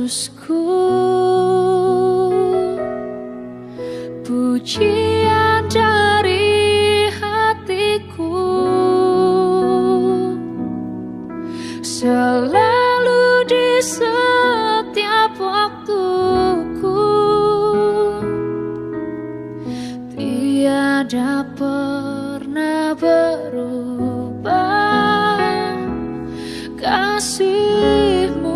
Yesusku, pujian dari hatiku, selalu di setiap waktuku, tiada pernah berubah kasih-Mu.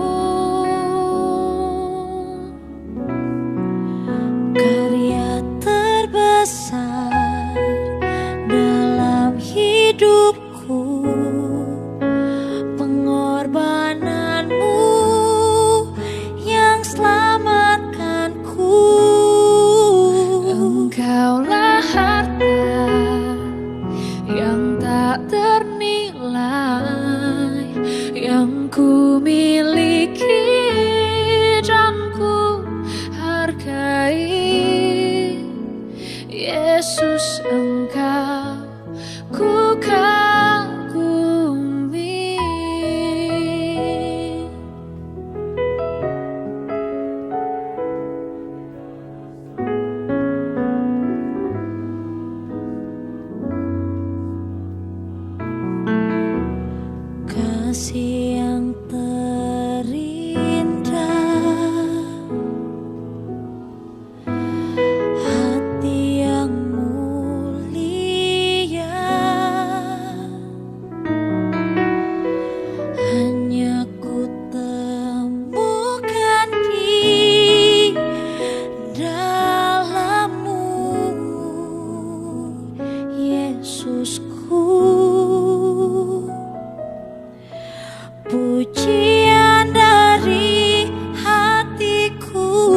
Karya terbesar dalam hidupku, pengorbananmu yang selamatkanku. Engkaulah harta yang tak ternilai, yang ku miliki dan ku hargai. Yesus, Engkau ku kagumi. Kasih yang terindah, hati yang mulia, hanya ku temukan di dalam-Mu, Yesusku. Pujian dari hatiku,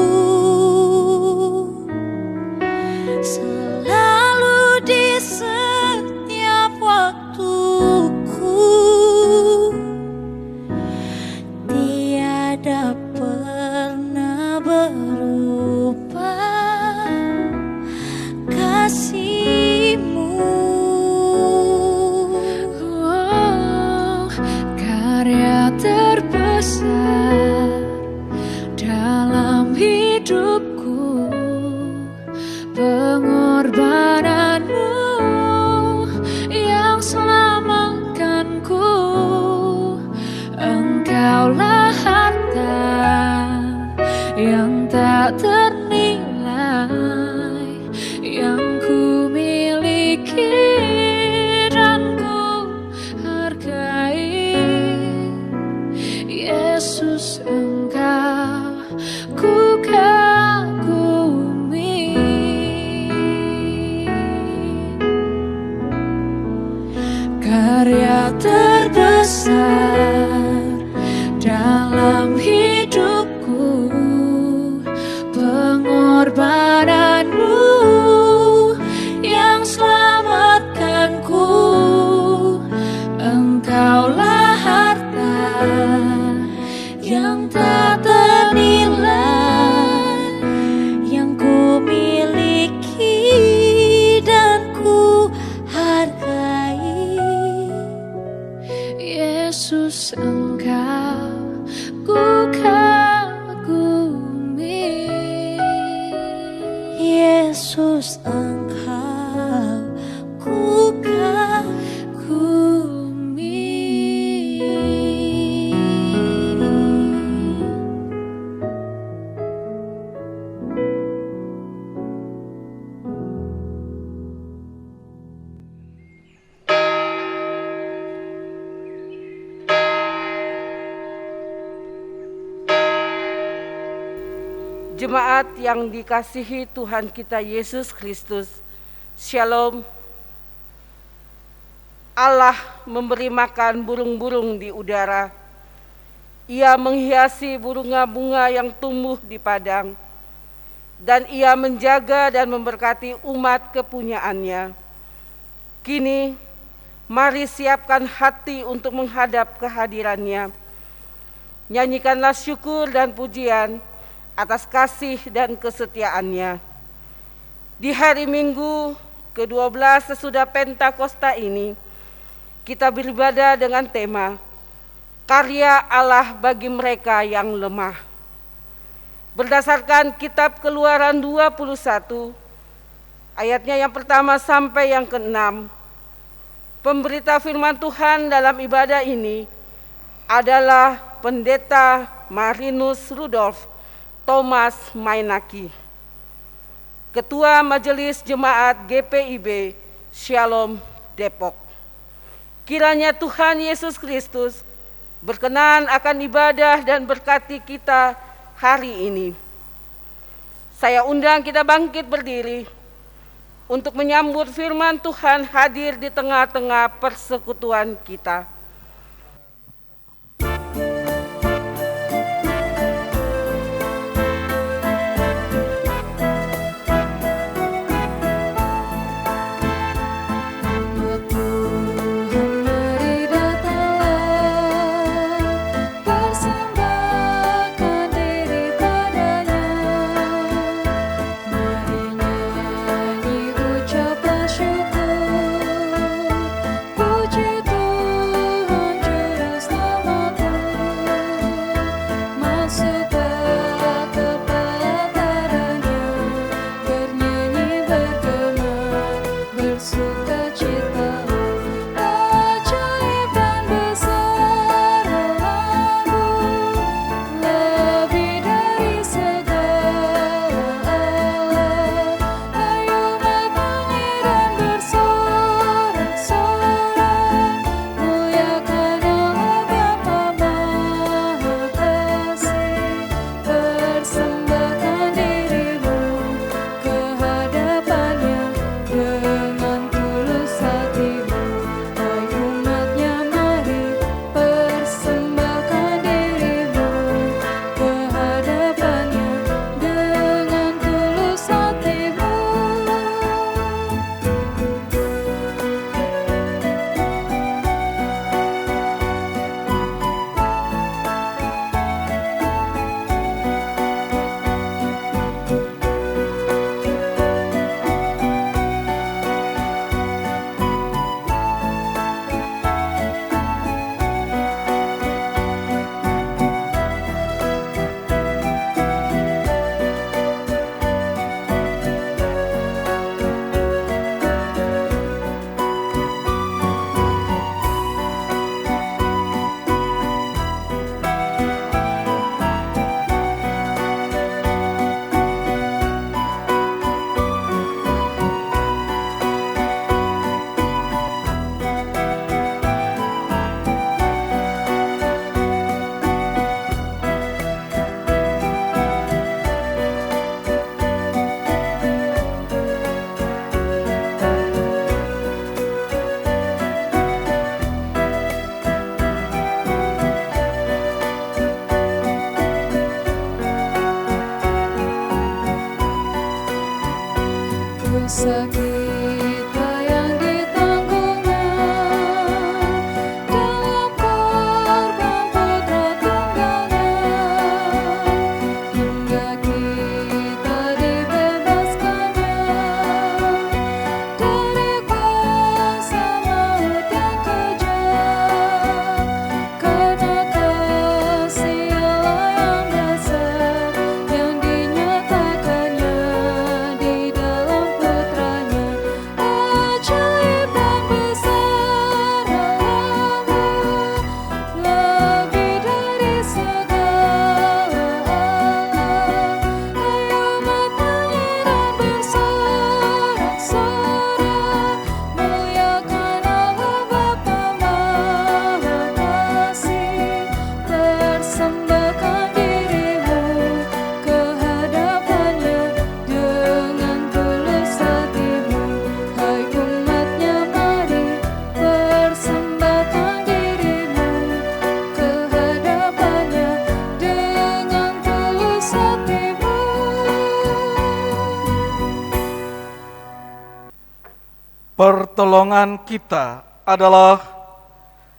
selalu di setiap waktuku, tiada pernah berubah kasih-Mu. Karya terbesar dalam hidupku, pengorbananmu yang selamatkanku. Engkaulah harta yang tak ternilai, yang ku miliki dan ku hargai. Yesus, Engkau ku kagumi. Karya terbesar dalam hidupku, pengorbananmu yang selamatkanku. Engkaulah harta yang tak ternilai, yang ku miliki dan ku hargai. Yesus, Engkau ku kagumi. Yesus, Engkau ku Jemaat yang dikasihi Tuhan kita Yesus Kristus, Shalom. Allah memberi makan burung-burung di udara. Ia menghiasi bunga-bunga yang tumbuh di padang, dan Ia menjaga dan memberkati umat kepunyaannya. Kini, mari siapkan hati untuk menghadap kehadirannya. Nyanyikanlah syukur dan pujian atas kasih dan kesetiaannya. Di hari Minggu ke-12 sesudah Pentakosta ini, kita beribadah dengan tema Karya Allah bagi mereka yang lemah. berdasarkan kitab Keluaran 21, ayatnya yang pertama sampai yang ke-6. Pemberita firman Tuhan dalam ibadah ini adalah Pendeta Marinus Rudolf Thomas Mainaki, Ketua Majelis Jemaat GPIB Shalom Depok. Kiranya Tuhan Yesus Kristus berkenan akan ibadah dan berkati kita hari ini. Saya undang kita bangkit berdiri untuk menyambut firman Tuhan hadir di tengah-tengah persekutuan kita. Dosa kita yang ditanggungnya dalam korban putra tunggalnya, hingga kita dibebaskannya dari kuasa maut yang kejam. Karena kasih Allah yang dasar yang dinyatakannya di dalam putranya, ajaib dan besar Allah-Mu, lebih dari segala Allah. Ayo matanya dan bersorak-sorak, muliakan Allah Bapa Maha Kasih. Persembahkan dirimu ke hadapannya dengan tulus hatimu. Hai umatnya, mari persembahkan dirimu ke hadapannya dengan tulus hatimu. Pertolongan kita adalah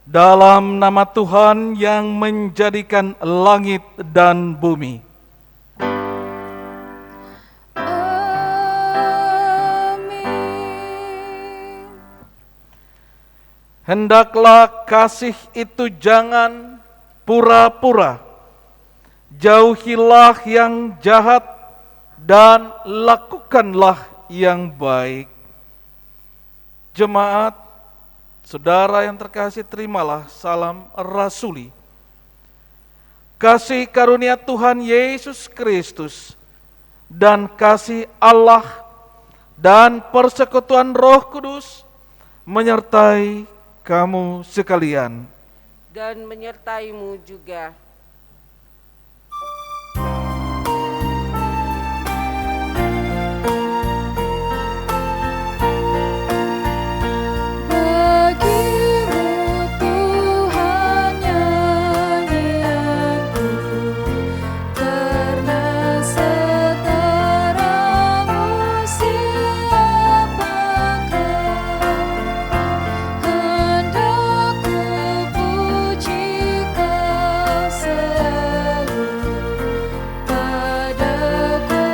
dalam nama Tuhan yang menjadikan langit dan bumi. Amin. Hendaklah kasih itu jangan pura-pura. jauhilah yang jahat dan lakukanlah yang baik. Jemaat, saudara yang terkasih, terimalah salam rasuli. Kasih karunia Tuhan Yesus Kristus dan kasih Allah dan persekutuan Roh Kudus menyertai kamu sekalian. Dan menyertaimu juga. Bagimu Tuhan nyanyianku, karena setaramu siapakah. Hendak ku puji Kau selalu, padaku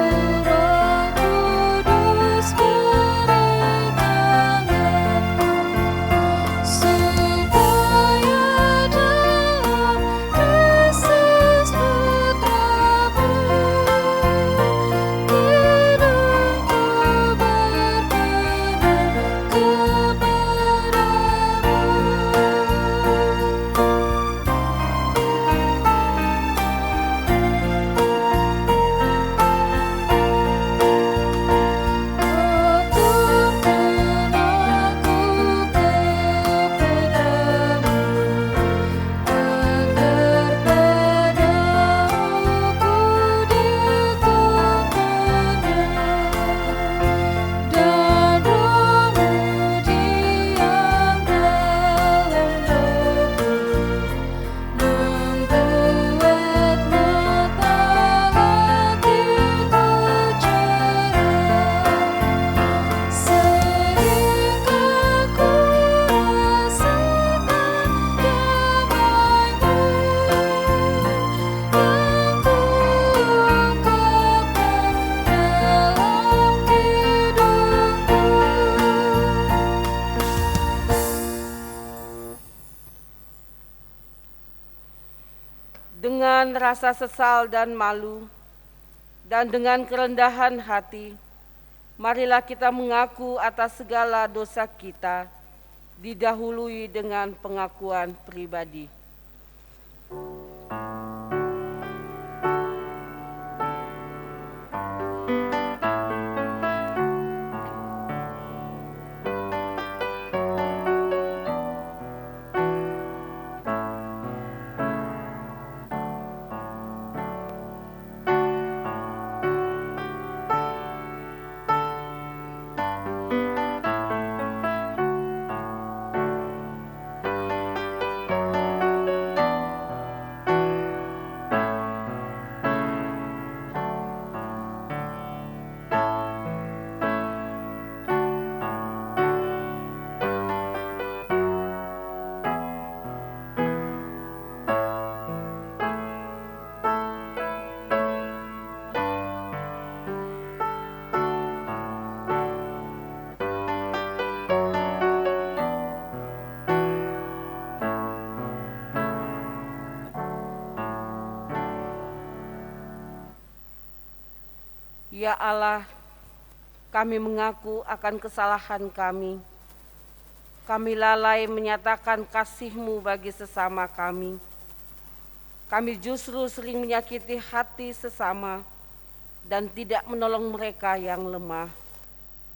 Roh Kudus berikanlah, supaya dalam Kristus Putramu hidupku berkenan kepadamu. Tuntun aku kepadamu, agar padamu ku dituntunnya, dan Roh-Mu diam dalam rohku, membuat mata hatiku cerah, sehingga ku rasakan damai-Mu yang ku ungkapkan dalam hidupku. Dengan rasa sesal dan malu, dan dengan kerendahan hati, marilah kita mengaku atas segala dosa kita, didahului dengan pengakuan pribadi. Ya Allah, kami mengaku akan kesalahan kami. Kami lalai menyatakan kasih-Mu bagi sesama kami. Kami justru sering menyakiti hati sesama dan tidak menolong mereka yang lemah.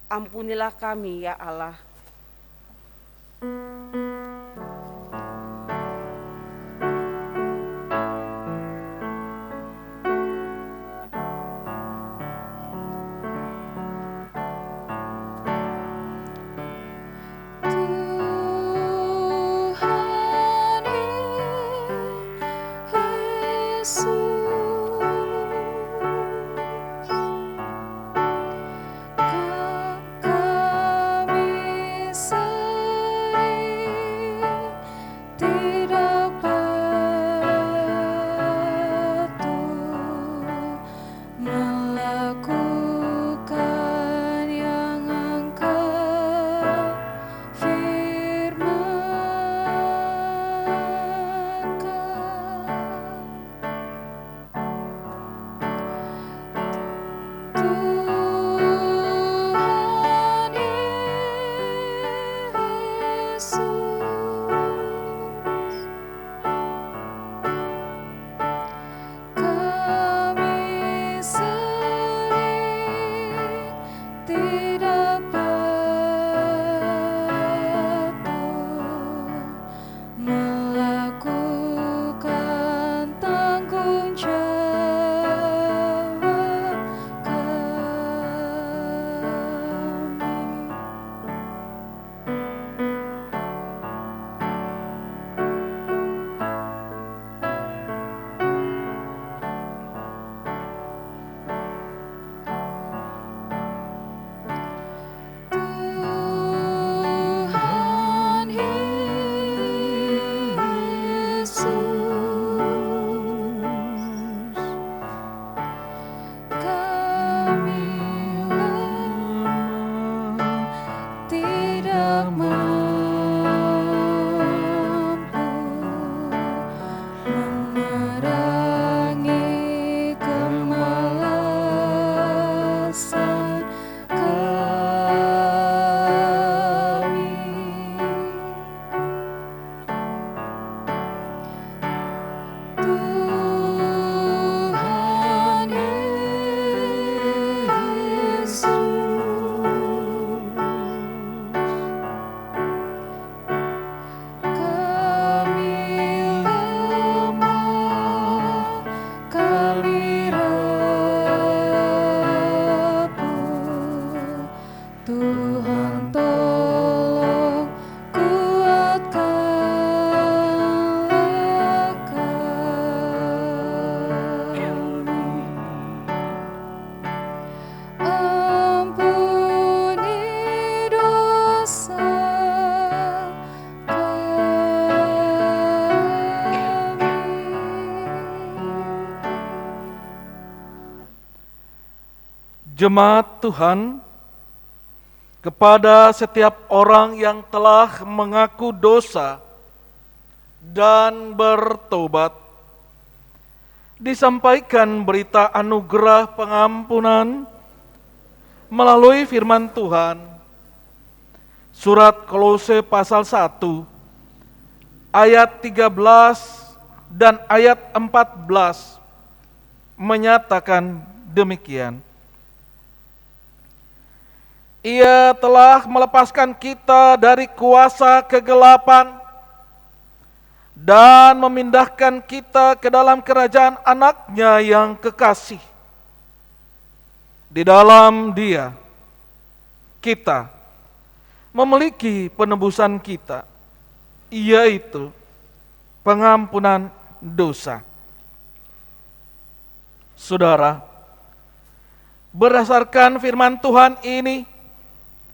Ampunilah kami, ya Allah. Tuhan Yesus, kami sering Tuhan tolong kuatkanlah kami. Ampuni dosa Jemaat Tuhan, kepada setiap orang yang telah mengaku dosa dan bertobat, disampaikan berita anugerah pengampunan melalui firman Tuhan. Surat Kolose pasal 1 ayat 13 dan ayat 14 menyatakan demikian. Ia telah melepaskan kita dari kuasa kegelapan dan memindahkan kita ke dalam kerajaan anaknya yang kekasih. Di dalam Dia, kita memiliki penebusan kita, yaitu pengampunan dosa. Saudara, berdasarkan firman Tuhan ini,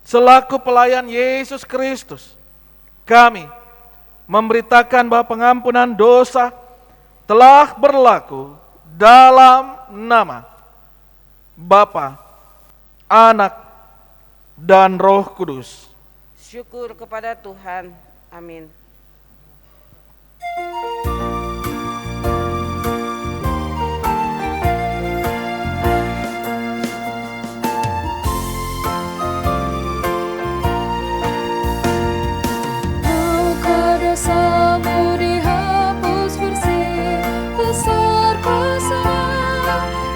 selaku pelayan Yesus Kristus, kami memberitakan bahwa pengampunan dosa telah berlaku dalam nama Bapa, Anak, dan Roh Kudus. Syukur kepada Tuhan. Amin. Maukah dosamu dihapus bersih, besar kuasa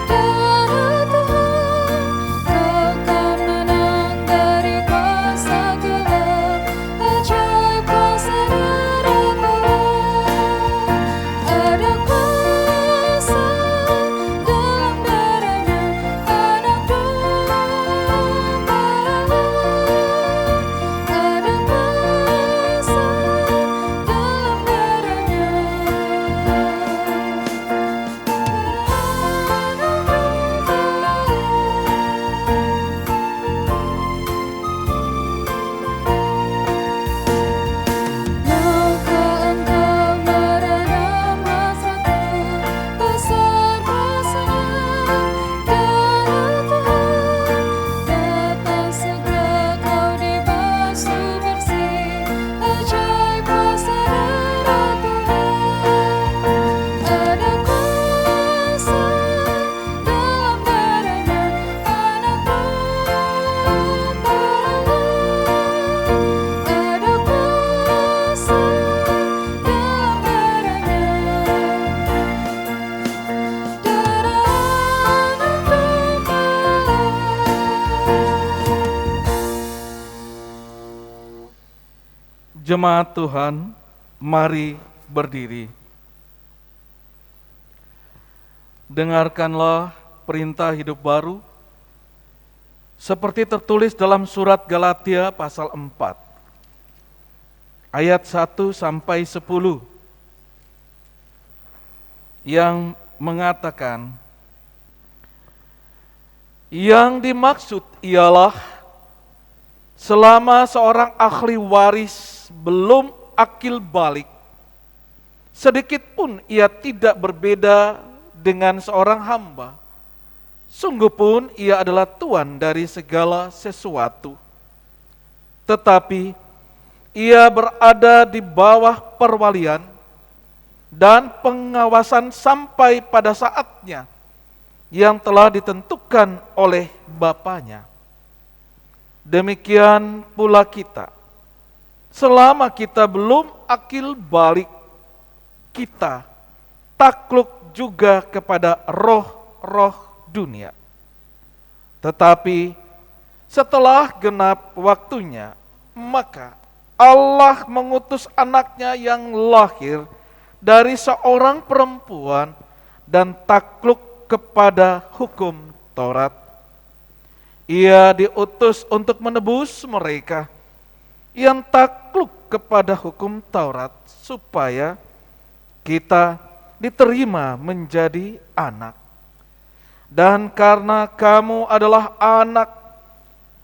darah Tuhan, takkan menang dari kuasa gelap, ajaib kuasa darah Tuhan. Ada kuasa dalam darahnya, anak domba Allah. Ada kuasa dalam darahnya, maukah engkau meredam hasratmu, besar kuasa-Nya darah Tuhan, datang segera kau dibasuh bersih, ajaib kuasa darah Tuhan. Ada kuasa dalam darahnya, anak domba Allah. Ada kuasa dalam darahnya, darah anak domba Allah. Jemaat Tuhan, mari berdiri. Dengarkanlah perintah hidup baru seperti tertulis dalam surat Galatia pasal 4 ayat 1 sampai 10 yang mengatakan, yang dimaksud ialah selama seorang ahli waris belum akil balik, sedikit pun ia tidak berbeda dengan seorang hamba. Sungguh pun ia adalah tuan dari segala sesuatu. Tetapi ia berada di bawah perwalian dan pengawasan sampai pada saatnya yang telah ditentukan oleh Bapanya. Demikian pula kita, selama kita belum akil balik, kita takluk juga kepada roh-roh dunia. Tetapi setelah genap waktunya, maka Allah mengutus anaknya yang lahir dari seorang perempuan dan takluk kepada hukum Taurat. Ia diutus untuk menebus mereka yang takluk kepada hukum Taurat, supaya kita diterima menjadi anak. Dan karena kamu adalah anak,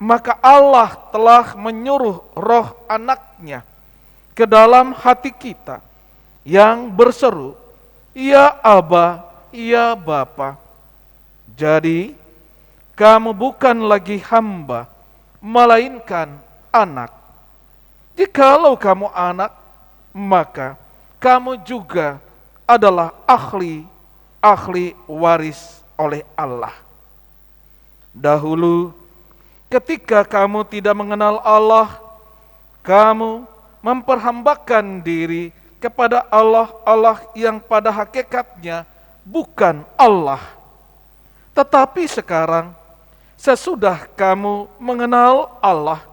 maka Allah telah menyuruh roh anaknya ke dalam hati kita, yang berseru, "Ya Aba, ya Bapa." Jadi kamu bukan lagi hamba, melainkan anak. Jikalau kamu anak, maka kamu juga adalah ahli waris oleh Allah. Dahulu ketika kamu tidak mengenal Allah, kamu memperhambakan diri kepada Allah yang pada hakikatnya bukan Allah. Tetapi sekarang, sesudah kamu mengenal Allah,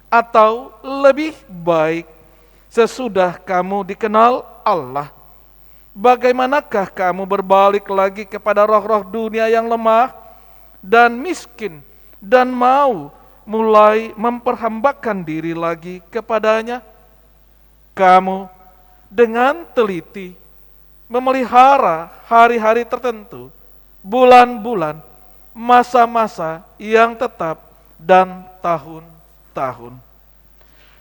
atau lebih baik, sesudah kamu dikenal Allah, bagaimanakah kamu berbalik lagi kepada roh-roh dunia yang lemah dan miskin, dan mau mulai memperhambakan diri lagi kepadanya? Kamu dengan teliti memelihara hari-hari tertentu, bulan-bulan, masa-masa yang tetap, dan tahun-tahun.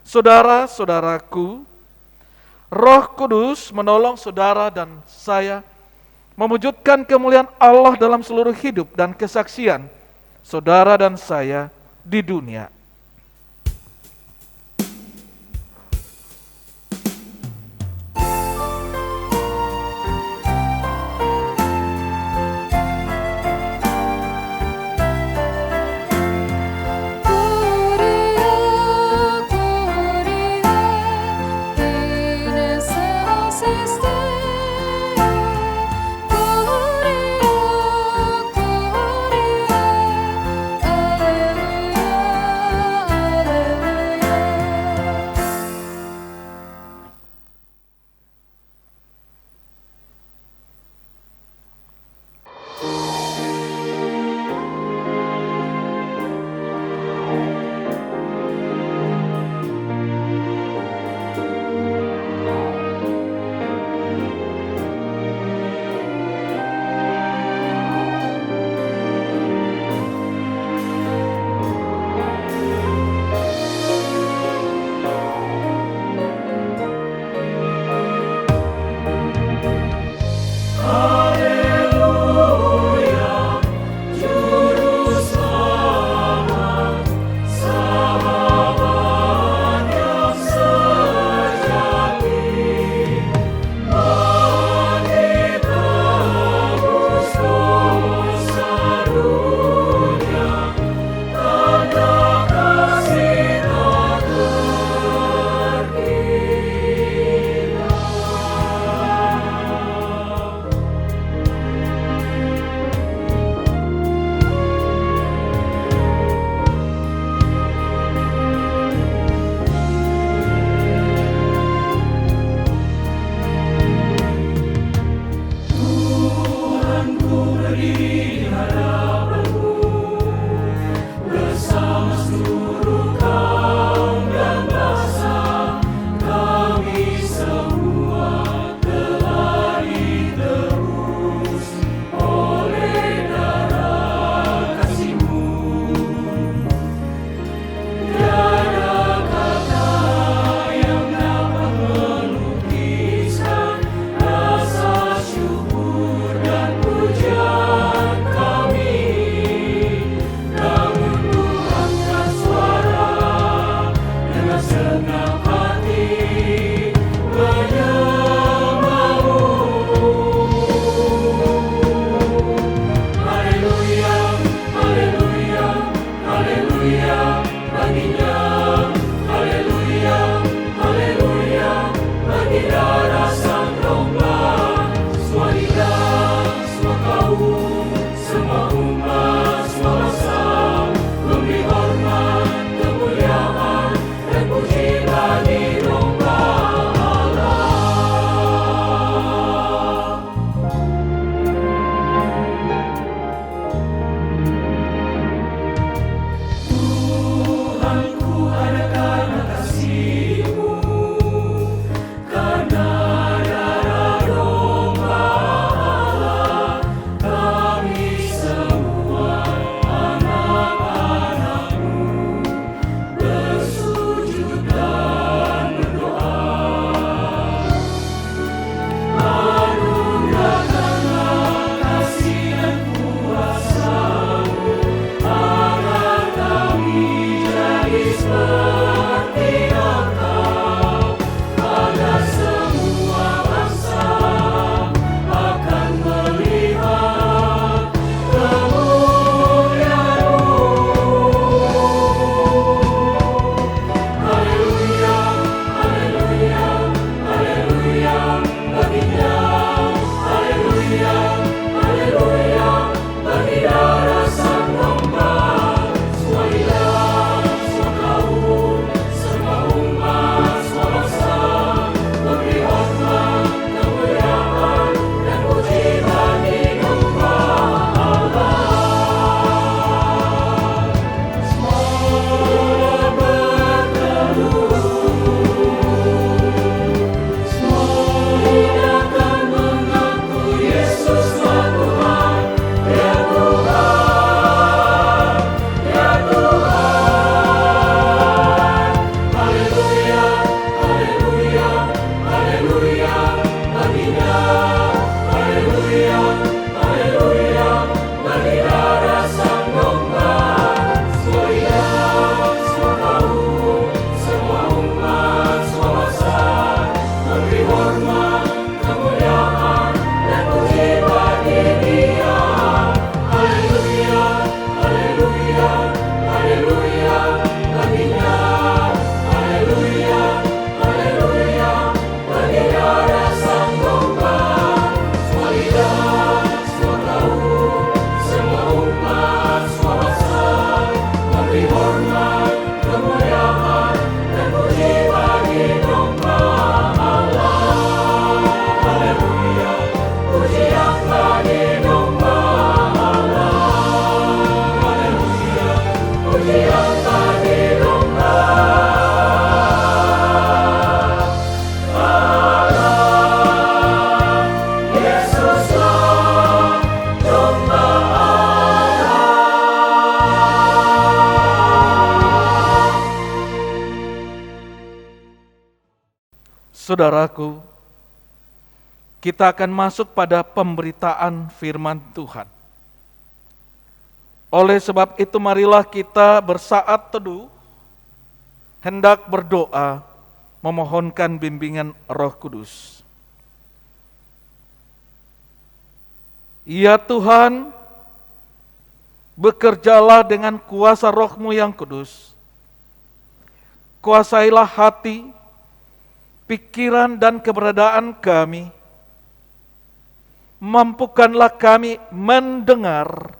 Saudara-saudaraku, Roh Kudus menolong saudara dan saya mewujudkan kemuliaan Allah dalam seluruh hidup dan kesaksian saudara dan saya di dunia. Saudaraku, kita akan masuk pada pemberitaan firman Tuhan. Oleh sebab itu marilah kita bersaat teduh, hendak berdoa, memohonkan bimbingan Roh Kudus. Ya Tuhan, bekerjalah dengan kuasa Roh-Mu yang kudus. Kuasailah hati, pikiran dan keberadaan kami. Mampukanlah kami mendengar,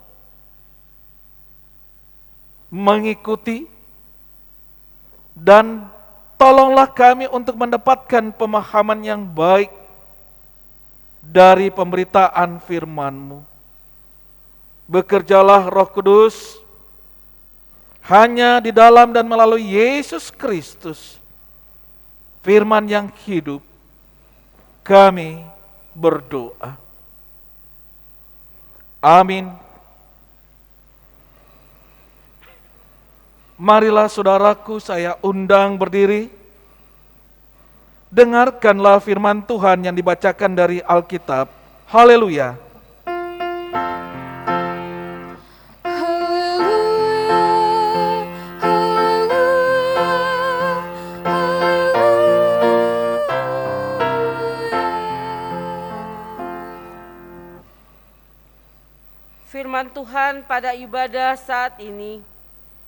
mengikuti, dan tolonglah kami untuk mendapatkan pemahaman yang baik dari pemberitaan firman-Mu. Bekerjalah Roh Kudus hanya di dalam dan melalui Yesus Kristus, firman yang hidup, kami berdoa. Amin. Marilah saudaraku saya undang berdiri. Dengarkanlah firman Tuhan yang dibacakan dari Alkitab. Haleluya. Firman Tuhan pada ibadah saat ini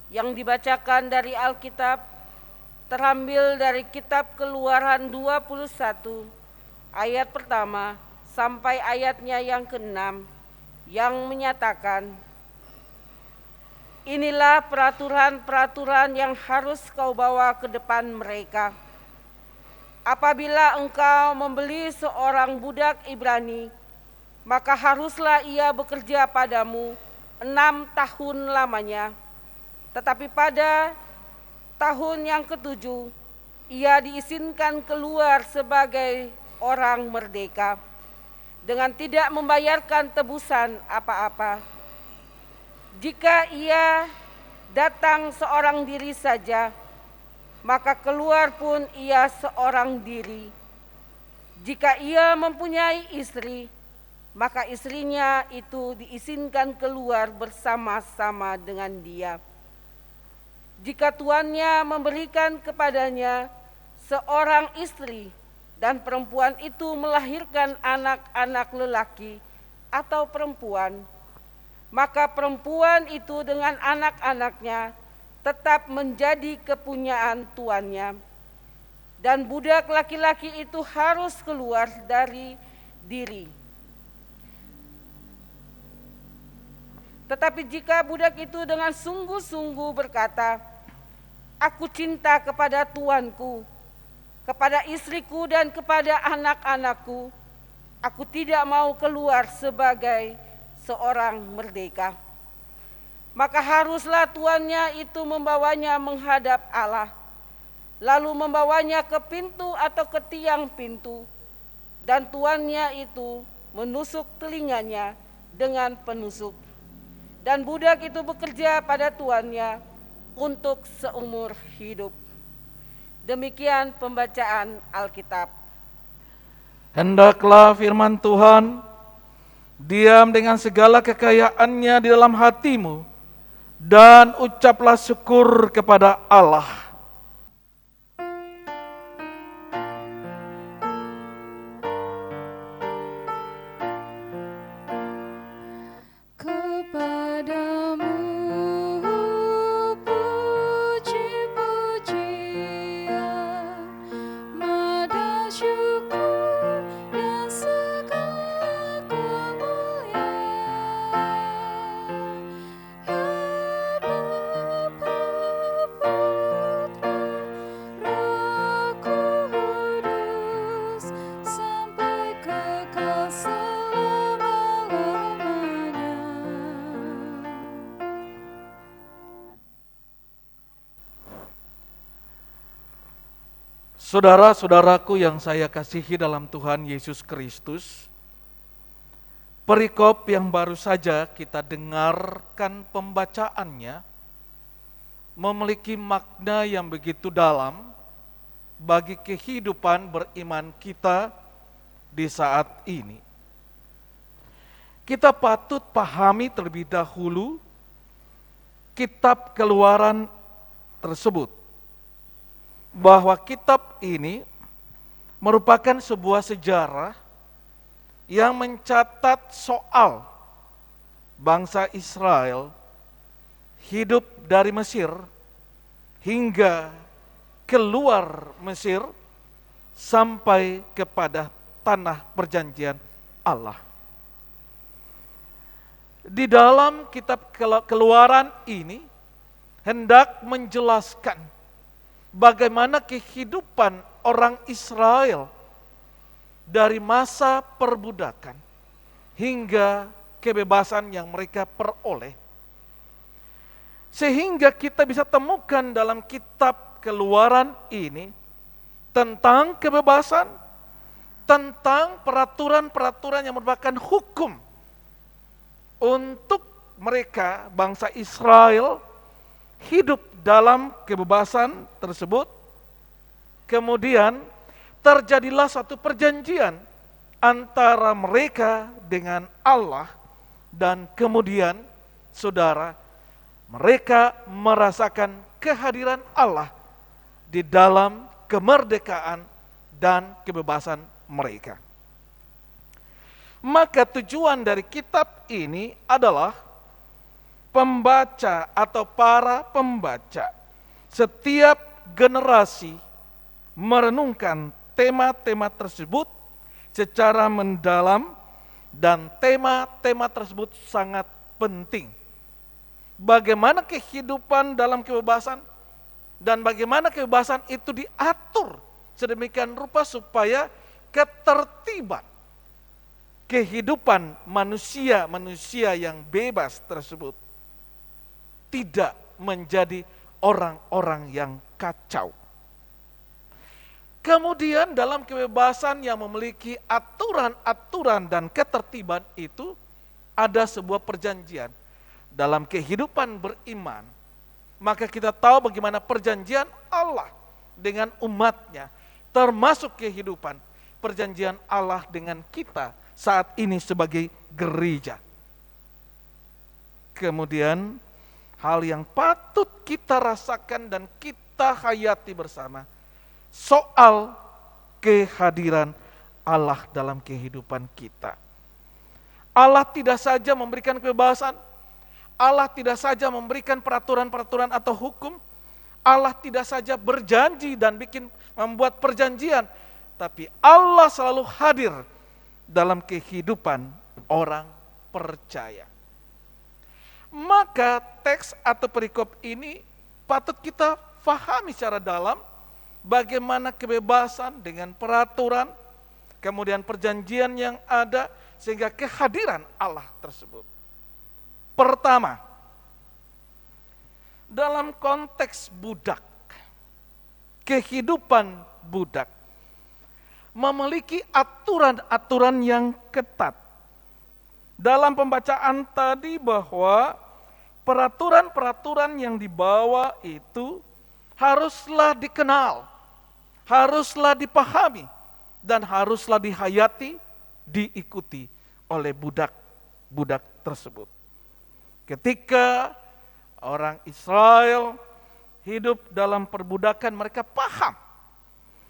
yang dibacakan dari Alkitab terambil dari kitab Keluaran 21 ayat pertama sampai ayatnya yang ke-6 yang menyatakan, inilah peraturan-peraturan yang harus kau bawa ke depan mereka. Apabila engkau membeli seorang budak Ibrani, maka haruslah ia bekerja padamu 6 tahun lamanya. Tetapi pada tahun yang ke-7, ia diizinkan keluar sebagai orang merdeka dengan tidak membayarkan tebusan apa-apa. Jika ia datang seorang diri saja, maka keluar pun ia seorang diri. Jika ia mempunyai istri, maka istrinya itu diizinkan keluar bersama-sama dengan dia. Jika tuannya memberikan kepadanya seorang istri dan perempuan itu melahirkan anak-anak lelaki atau perempuan, maka perempuan itu dengan anak-anaknya tetap menjadi kepunyaan tuannya, dan budak laki-laki itu harus keluar dari diri. Tetapi jika budak itu dengan sungguh-sungguh berkata, "Aku cinta kepada tuanku, kepada istriku dan kepada anak-anakku, aku tidak mau keluar sebagai seorang merdeka," maka haruslah tuannya itu membawanya menghadap Allah, lalu membawanya ke pintu atau ke tiang pintu, dan tuannya itu menusuk telinganya dengan penusuk. Dan budak itu bekerja pada tuannya untuk seumur hidup. Demikian pembacaan Alkitab. Hendaklah firman Tuhan diam dengan segala kekayaannya di dalam hatimu, dan ucaplah syukur kepada Allah. Kepadamu puji-pujian, mada syukur dan segala kemuliaan. Ya Bapa, Putra, Roh Kudus, sampai kekal selama-lamanya. Saudara-saudaraku yang saya kasihi dalam Tuhan Yesus Kristus, perikop yang baru saja kita dengarkan pembacaannya memiliki makna yang begitu dalam bagi kehidupan beriman kita di saat ini. Kita patut pahami terlebih dahulu kitab Keluaran tersebut, bahwa kitab ini merupakan sebuah sejarah yang mencatat soal bangsa Israel hidup dari Mesir hingga keluar Mesir sampai kepada tanah perjanjian Allah. Di dalam kitab Keluaran ini hendak menjelaskan bagaimana kehidupan orang Israel dari masa perbudakan hingga kebebasan yang mereka peroleh. Sehingga kita bisa temukan dalam kitab Keluaran ini tentang kebebasan, tentang peraturan-peraturan yang merupakan hukum untuk mereka, bangsa Israel, hidup dalam kebebasan tersebut. Kemudian terjadilah satu perjanjian antara mereka dengan Allah, dan kemudian saudara, mereka merasakan kehadiran Allah di dalam kemerdekaan dan kebebasan mereka. Maka tujuan dari kitab ini adalah pembaca atau para pembaca setiap generasi merenungkan tema-tema tersebut secara mendalam, dan tema-tema tersebut sangat penting. Bagaimana kehidupan dalam kebebasan, dan bagaimana kebebasan itu diatur sedemikian rupa supaya ketertiban kehidupan manusia yang bebas tersebut tidak menjadi orang-orang yang kacau. Kemudian dalam kebebasan yang memiliki aturan-aturan dan ketertiban itu, ada sebuah perjanjian. Dalam kehidupan beriman, maka kita tahu bagaimana perjanjian Allah dengan umatnya, termasuk kehidupan perjanjian Allah dengan kita saat ini sebagai gereja. Kemudian hal yang patut kita rasakan dan kita hayati bersama, soal kehadiran Allah dalam kehidupan kita. Allah tidak saja memberikan kebebasan, Allah tidak saja memberikan peraturan-peraturan atau hukum, Allah tidak saja berjanji dan membuat perjanjian, tapi Allah selalu hadir dalam kehidupan orang percaya. Maka teks atau perikop ini patut kita fahami secara dalam, bagaimana kebebasan dengan peraturan, kemudian perjanjian yang ada, sehingga kehadiran Allah tersebut. Pertama, dalam konteks budak, kehidupan budak memiliki aturan-aturan yang ketat. Dalam pembacaan tadi bahwa peraturan-peraturan yang dibawa itu haruslah dikenal, haruslah dipahami, dan haruslah dihayati, diikuti oleh budak-budak tersebut. Ketika orang Israel hidup dalam perbudakan, mereka paham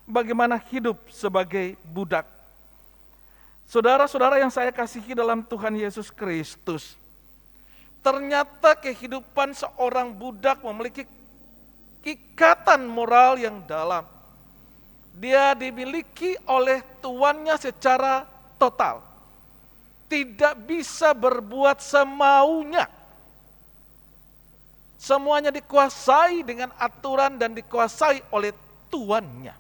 bagaimana hidup sebagai budak. Saudara-saudara yang saya kasihi dalam Tuhan Yesus Kristus, ternyata kehidupan seorang budak memiliki ikatan moral yang dalam. Dia dimiliki oleh tuannya secara total. Tidak bisa berbuat semaunya. Semuanya dikuasai dengan aturan dan dikuasai oleh tuannya.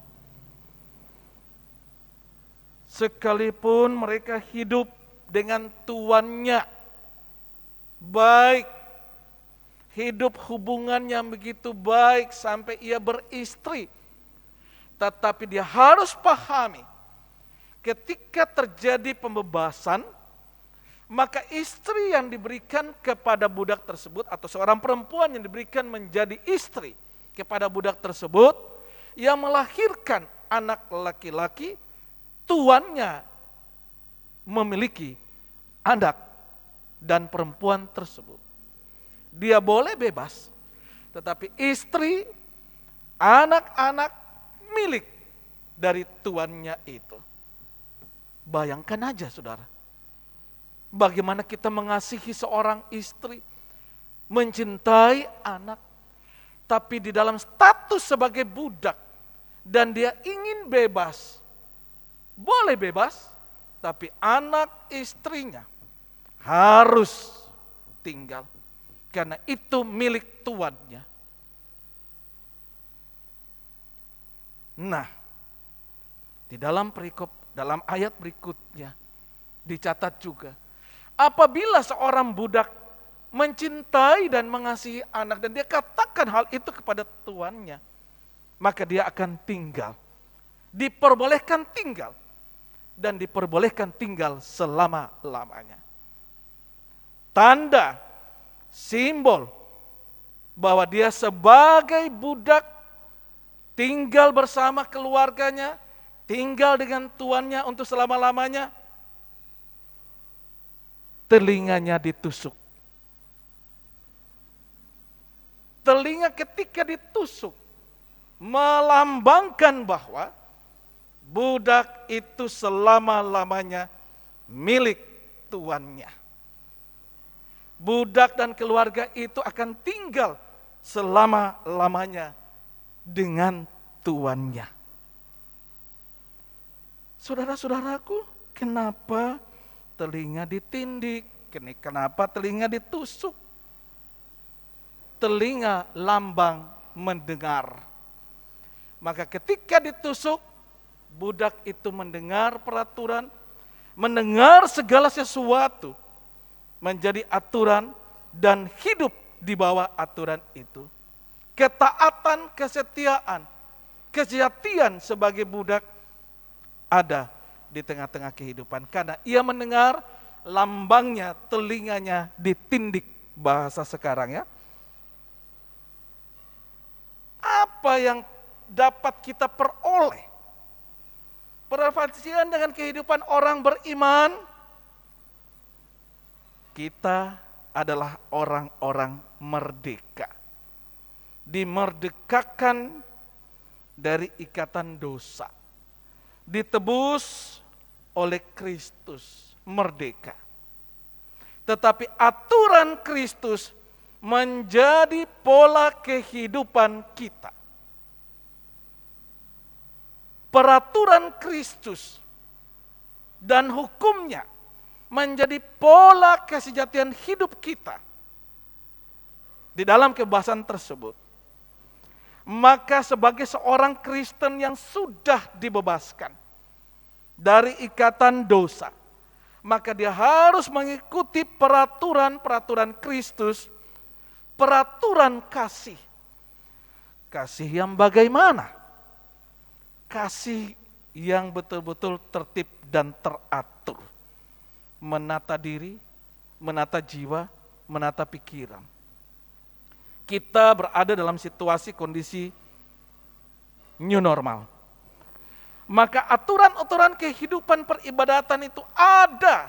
Sekalipun mereka hidup dengan tuannya baik, hidup hubungannya begitu baik sampai ia beristri, tetapi dia harus pahami, ketika terjadi pembebasan, maka istri yang diberikan kepada budak tersebut, atau seorang perempuan yang diberikan menjadi istri kepada budak tersebut, yang melahirkan anak laki-laki, tuannya memiliki anak dan perempuan tersebut. Dia boleh bebas, tetapi istri, anak-anak milik dari tuannya itu. Bayangkan aja saudara, bagaimana kita mengasihi seorang istri, mencintai anak, tapi di dalam status sebagai budak, dan dia ingin bebas, boleh bebas, tapi anak istrinya harus tinggal, karena itu milik tuannya. Nah, di dalam perikop, dalam ayat berikutnya dicatat juga, apabila seorang budak mencintai dan mengasihi anak dan dia katakan hal itu kepada tuannya, maka dia akan tinggal, diperbolehkan tinggal, dan diperbolehkan tinggal selama-lamanya. Tanda, simbol bahwa dia sebagai budak tinggal bersama keluarganya, tinggal dengan tuannya untuk selama-lamanya. Telinganya ditusuk. Telinga ketika ditusuk melambangkan bahwa budak itu selama-lamanya milik tuannya. Budak dan keluarga itu akan tinggal selama-lamanya dengan tuannya. Saudara-saudaraku, kenapa telinga ditindik? Kenapa telinga ditusuk? Telinga lambang mendengar. Maka ketika ditusuk, budak itu mendengar peraturan, mendengar segala sesuatu menjadi aturan dan hidup di bawah aturan itu. ketaatan, kesetiaan, kesejatian sebagai budak ada di tengah-tengah kehidupan. Karena ia mendengar lambangnya, telinganya ditindik, bahasa sekarang ya. Apa yang dapat kita peroleh perhatian dengan kehidupan orang beriman? Kita adalah orang-orang merdeka, dimerdekakan dari ikatan dosa, ditebus oleh Kristus, merdeka. Tetapi aturan Kristus menjadi pola kehidupan kita. Peraturan Kristus dan hukumnya menjadi pola kesejatian hidup kita. Di dalam kebebasan tersebut, maka sebagai seorang Kristen yang sudah dibebaskan dari ikatan dosa, maka dia harus mengikuti peraturan-peraturan Kristus, peraturan kasih. Kasih yang bagaimana? Kasih yang betul-betul tertib dan teratur. Menata diri, menata jiwa, menata pikiran. Kita berada dalam situasi kondisi new normal. Maka aturan-aturan kehidupan peribadatan itu ada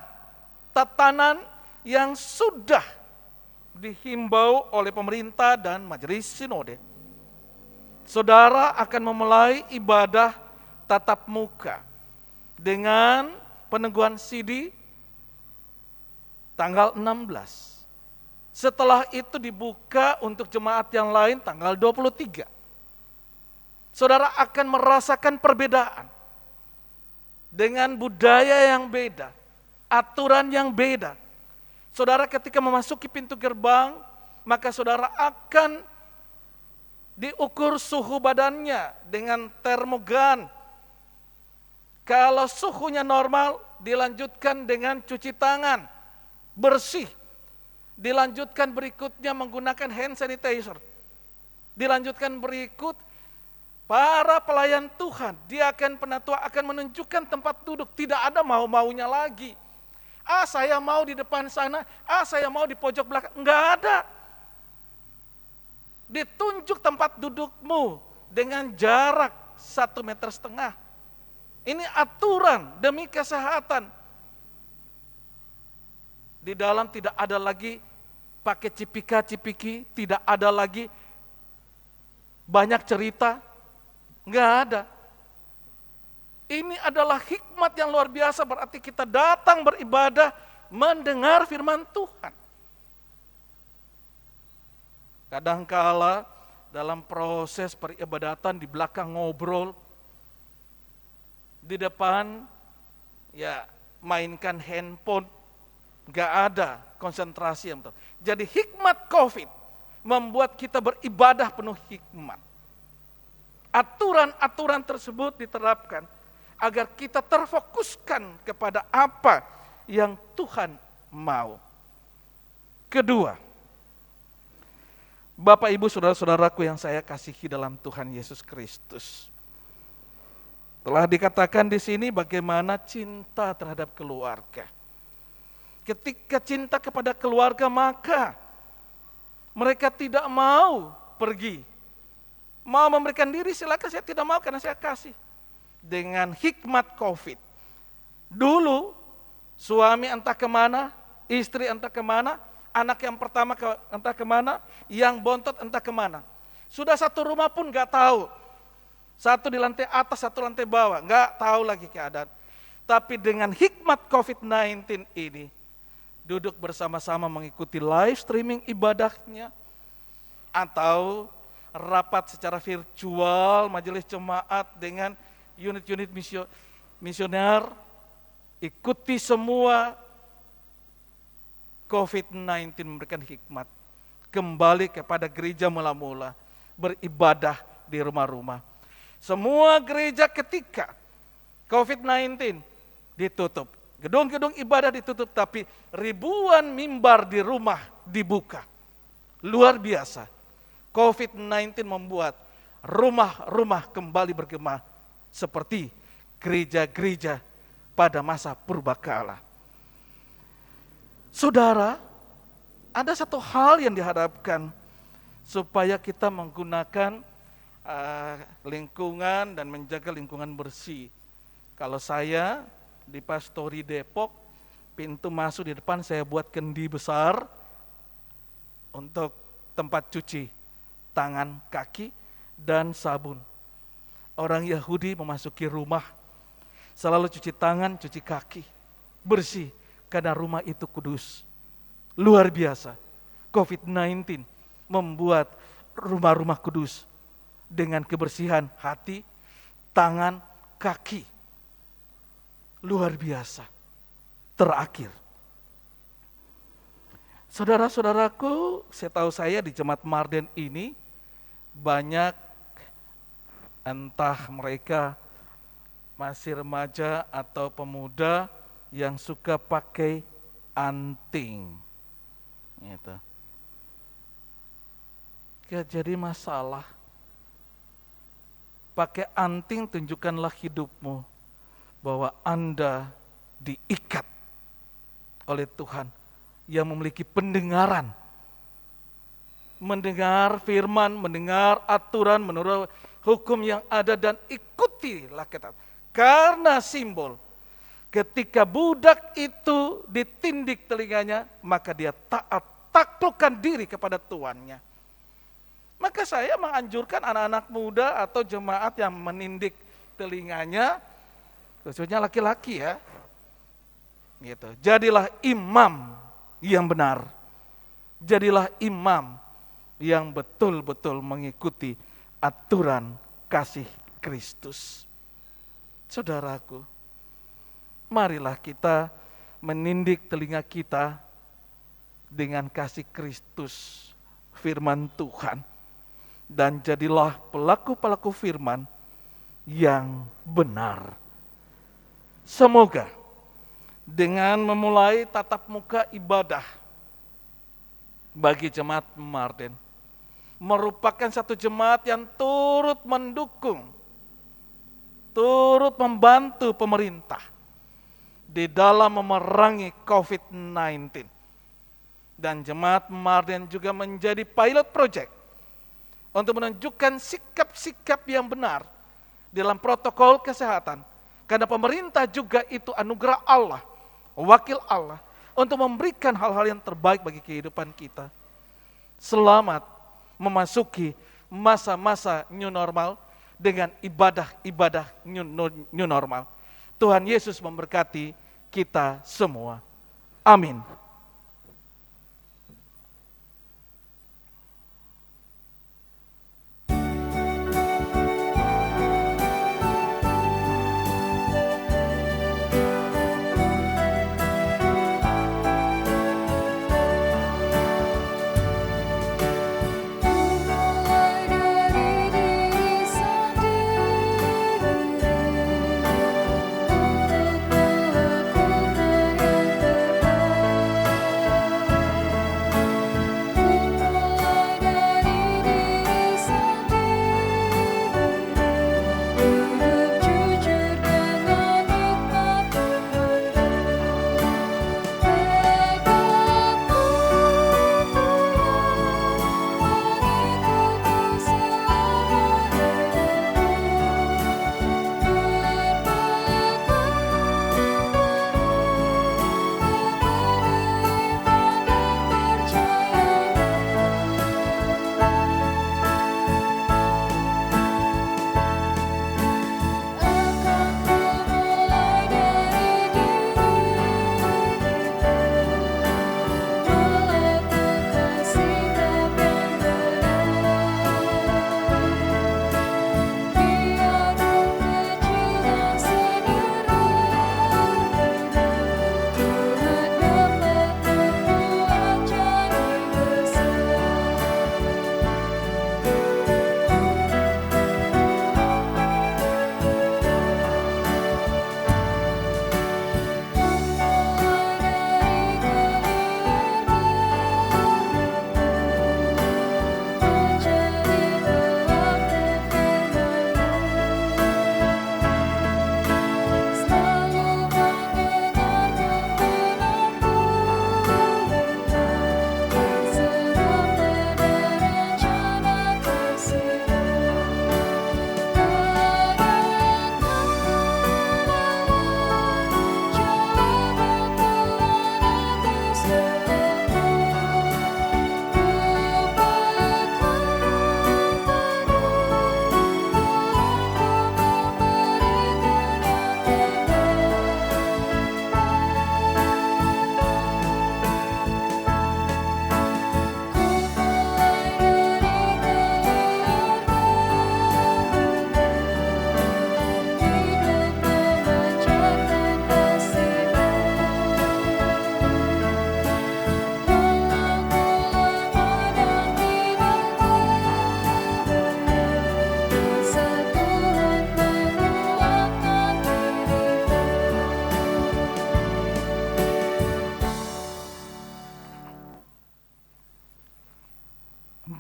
tatanan yang sudah dihimbau oleh pemerintah dan majelis sinode. Saudara akan memulai ibadah tatap muka dengan peneguhan sidi tanggal 16. Setelah itu dibuka untuk jemaat yang lain tanggal 23. Saudara akan merasakan perbedaan dengan budaya yang beda, aturan yang beda. Saudara ketika memasuki pintu gerbang, maka saudara akan diukur suhu badannya dengan termogan. Kalau suhunya normal, dilanjutkan dengan cuci tangan, bersih. Dilanjutkan berikutnya menggunakan hand sanitizer. Dilanjutkan berikut para pelayan Tuhan, dia akan penatua akan menunjukkan tempat duduk, tidak ada mau-maunya lagi. Saya mau di depan sana, saya mau di pojok belakang, enggak ada. Ditunjuk tempat dudukmu dengan jarak 1,5 meter. Ini aturan demi kesehatan. Di dalam tidak ada lagi pakai cipika-cipiki, tidak ada lagi banyak cerita, enggak ada. Ini adalah hikmat yang luar biasa, berarti kita datang beribadah mendengar firman Tuhan. Kadangkala dalam proses peribadatan di belakang ngobrol, di depan ya mainkan handphone, gak ada konsentrasi yang betul. Jadi hikmat COVID membuat kita beribadah penuh hikmat. Aturan-aturan tersebut diterapkan agar kita terfokuskan kepada apa yang Tuhan mau. Kedua, Bapak Ibu saudara-saudaraku yang saya kasihi dalam Tuhan Yesus Kristus. Telah dikatakan di sini bagaimana cinta terhadap keluarga. Ketika cinta kepada keluarga, maka mereka tidak mau pergi. Mau memberikan diri, silakan, saya tidak mau karena saya kasih. Dengan hikmat COVID. Dulu suami entah kemana, istri entah kemana, anak yang pertama entah kemana, yang bontot entah kemana. Sudah satu rumah pun gak tahu. Satu di lantai atas, satu lantai bawah, gak tahu lagi keadaan. Tapi dengan hikmat COVID-19 ini, duduk bersama-sama mengikuti live streaming ibadahnya, atau rapat secara virtual majelis jemaat dengan unit-unit misioner, ikuti semua. COVID-19 memberikan hikmat, kembali kepada gereja mula-mula, beribadah di rumah-rumah. Semua gereja ketika COVID-19 ditutup, gedung-gedung ibadah ditutup, tapi ribuan mimbar di rumah dibuka. Luar biasa. COVID-19 membuat rumah-rumah kembali bergema seperti gereja-gereja pada masa purbakala. Saudara, ada satu hal yang dihadapkan supaya kita menggunakan lingkungan dan menjaga lingkungan bersih. Kalau saya di Pastori Depok, pintu masuk di depan saya buat kendi besar untuk tempat cuci tangan, kaki, dan sabun. Orang Yahudi memasuki rumah selalu cuci tangan, cuci kaki, bersih, karena rumah itu kudus. Luar biasa, COVID-19 membuat rumah-rumah kudus dengan kebersihan hati, tangan, kaki. Luar biasa. Terakhir, saudara-saudaraku, setahu saya di Jemaat Marden ini banyak, entah mereka masih remaja atau pemuda yang suka pakai anting. Gitu. Ya, jadi masalah. Pakai anting, tunjukkanlah hidupmu bahwa Anda diikat oleh Tuhan yang memiliki pendengaran. Mendengar firman, mendengar aturan, menurut hukum yang ada, dan ikutilah ketat. Karena simbol, ketika budak itu ditindik telinganya, maka dia taat, taklukkan diri kepada tuannya. Maka saya menganjurkan anak-anak muda atau jemaat yang menindik telinganya, khususnya laki-laki ya, gitu. Jadilah imam yang benar. Jadilah imam yang betul-betul mengikuti aturan kasih Kristus. Saudaraku, marilah kita menindik telinga kita dengan kasih Kristus, firman Tuhan, dan jadilah pelaku-pelaku firman yang benar. Semoga dengan memulai tatap muka ibadah bagi Jemaat Marden merupakan satu jemaat yang turut mendukung, turut membantu pemerintah di dalam memerangi COVID-19. Dan Jemaat Marden juga menjadi pilot project untuk menunjukkan sikap-sikap yang benar dalam protokol kesehatan. Karena pemerintah juga itu anugerah Allah, wakil Allah, untuk memberikan hal-hal yang terbaik bagi kehidupan kita. Selamat memasuki masa-masa new normal dengan ibadah-ibadah new normal. Tuhan Yesus memberkati kita semua. Amin. Mulai dari diri sendiri untuk melakukan yang terbaik.